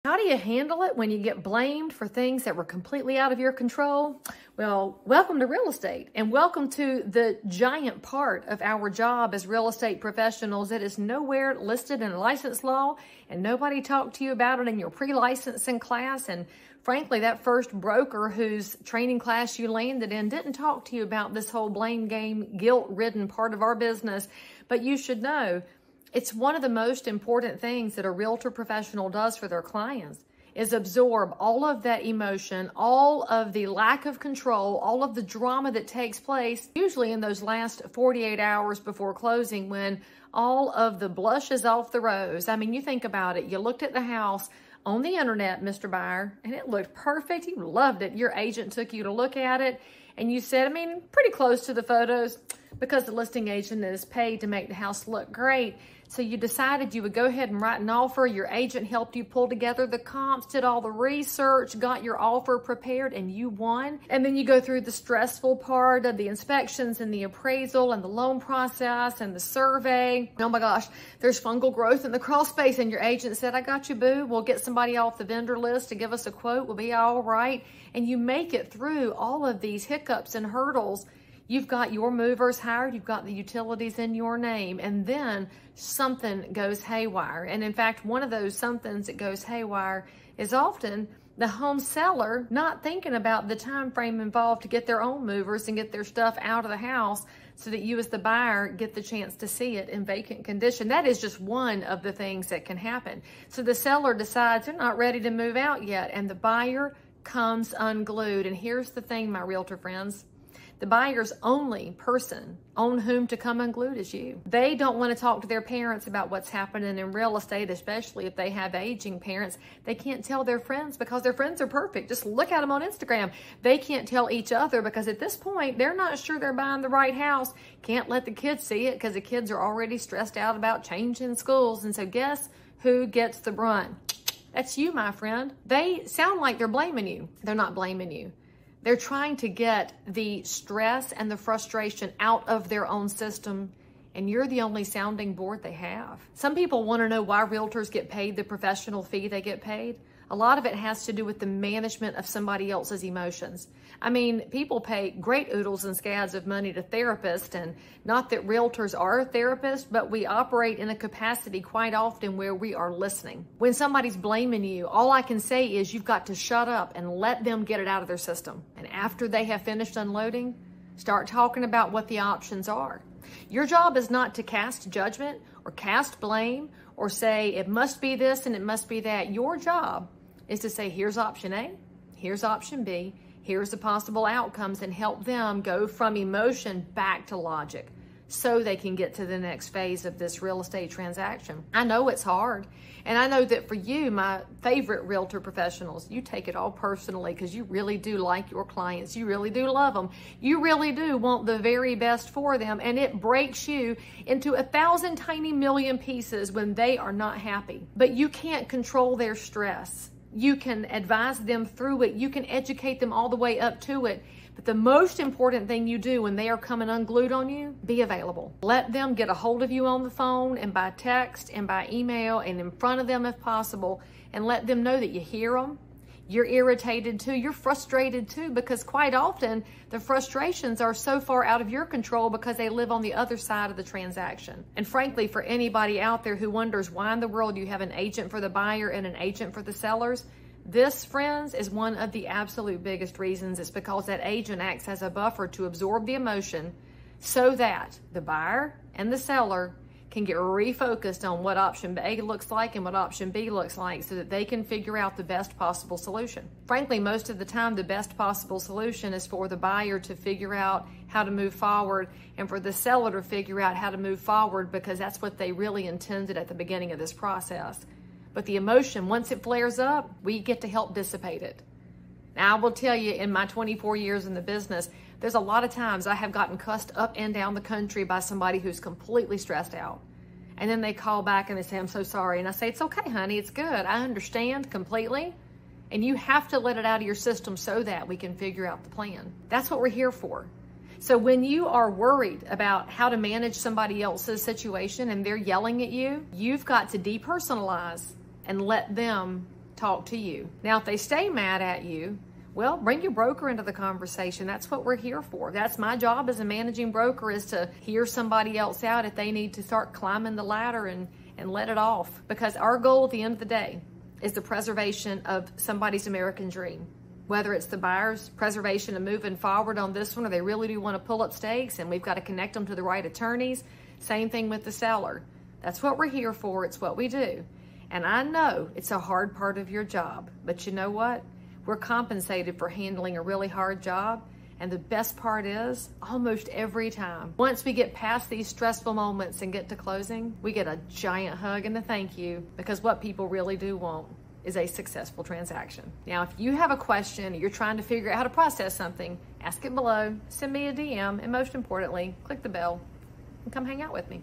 How do you handle it when you get blamed for things that were completely out of your control? Well, welcome to real estate, and welcome to the giant part of our job as real estate professionals that is nowhere listed in license law, and nobody talked to you about it in your pre-licensing class. And frankly, that first broker whose training class you landed in didn't talk to you about this whole blame game, guilt-ridden part of our business. But you should know, it's one of the most important things that a realtor professional does for their clients is absorb all of that emotion, all of the lack of control, all of the drama that takes place, usually in those last 48 hours before closing when all of the blush is off the rose. I mean, you think about it. You looked at the house on the internet, Mr. Buyer, and it looked perfect. You loved it. Your agent took you to look at it, and you said, I mean, pretty close to the photos because the listing agent is paid to make the house look great. So you decided you would go ahead and write an offer. Your agent helped you pull together the comps, did all the research, got your offer prepared, and you won. And then you go through the stressful part of the inspections and the appraisal and the loan process and the survey. Oh my gosh, there's fungal growth in the crawl space, and your agent said, I got you, boo. We'll get somebody off the vendor list to give us a quote. We'll be all right. And you make it through all of these hiccups and hurdles. You've got your movers hired, you've got the utilities in your name, and then something goes haywire. And in fact, one of those somethings that goes haywire is often the home seller not thinking about the time frame involved to get their own movers and get their stuff out of the house so that you as the buyer get the chance to see it in vacant condition. That is just one of the things that can happen. So the seller decides they're not ready to move out yet, and the buyer comes unglued. And here's the thing, my realtor friends. The buyer's only person on whom to come unglued is you. They don't want to talk to their parents about what's happening in real estate, especially if they have aging parents. They can't tell their friends because their friends are perfect. Just look at them on Instagram. They can't tell each other because at this point, they're not sure they're buying the right house. Can't let the kids see it because the kids are already stressed out about changing schools. And so guess who gets the brunt? That's you, my friend. They sound like they're blaming you. They're not blaming you. They're trying to get the stress and the frustration out of their own system, and you're the only sounding board they have. Some people want to know why realtors get paid the professional fee they get paid. A lot of it has to do with the management of somebody else's emotions. I mean, people pay great oodles and scads of money to therapists, and not that realtors are therapists, but we operate in a capacity quite often where we are listening. When somebody's blaming you, all I can say is you've got to shut up and let them get it out of their system. And after they have finished unloading, start talking about what the options are. Your job is not to cast judgment or cast blame or say it must be this and it must be that. Your job is to say, here's option A, here's option B, here's the possible outcomes, and help them go from emotion back to logic so they can get to the next phase of this real estate transaction. I know it's hard, and I know that for you, my favorite realtor professionals, you take it all personally because you really do like your clients. You really do love them. You really do want the very best for them, and it breaks you into 1,000 tiny million pieces when they are not happy. But you can't control their stress. You can advise them through it. You can educate them all the way up to it. But the most important thing you do when they are coming unglued on you, be available. Let them get a hold of you on the phone and by text and by email and in front of them if possible, and let them know that you hear them. You're irritated too, you're frustrated too, because quite often the frustrations are so far out of your control because they live on the other side of the transaction. And frankly, for anybody out there who wonders why in the world you have an agent for the buyer and an agent for the sellers, this, friends, is one of the absolute biggest reasons. It's because that agent acts as a buffer to absorb the emotion so that the buyer and the seller can get refocused on what option A looks like and what option B looks like so that they can figure out the best possible solution. Frankly, most of the time, the best possible solution is for the buyer to figure out how to move forward and for the seller to figure out how to move forward because that's what they really intended at the beginning of this process. But the emotion, once it flares up, we get to help dissipate it. Now, I will tell you, in my 24 years in the business, there's a lot of times I have gotten cussed up and down the country by somebody who's completely stressed out. And then they call back and they say, I'm so sorry. And I say, it's okay, honey, it's good. I understand completely. And you have to let it out of your system so that we can figure out the plan. That's what we're here for. So when you are worried about how to manage somebody else's situation and they're yelling at you, you've got to depersonalize and let them talk to you. Now, if they stay mad at you, well, bring your broker into the conversation. That's what we're here for. That's my job as a managing broker, is to hear somebody else out if they need to start climbing the ladder and let it off. Because our goal at the end of the day is the preservation of somebody's American dream. Whether it's the buyer's preservation of moving forward on this one, or they really do want to pull up stakes and we've got to connect them to the right attorneys. Same thing with the seller. That's what we're here for. It's what we do. And I know it's a hard part of your job, but you know what? We're compensated for handling a really hard job. And the best part is, almost every time, once we get past these stressful moments and get to closing, we get a giant hug and a thank you, because what people really do want is a successful transaction. Now, if you have a question, or you're trying to figure out how to process something, ask it below, send me a DM, and most importantly, click the bell and come hang out with me.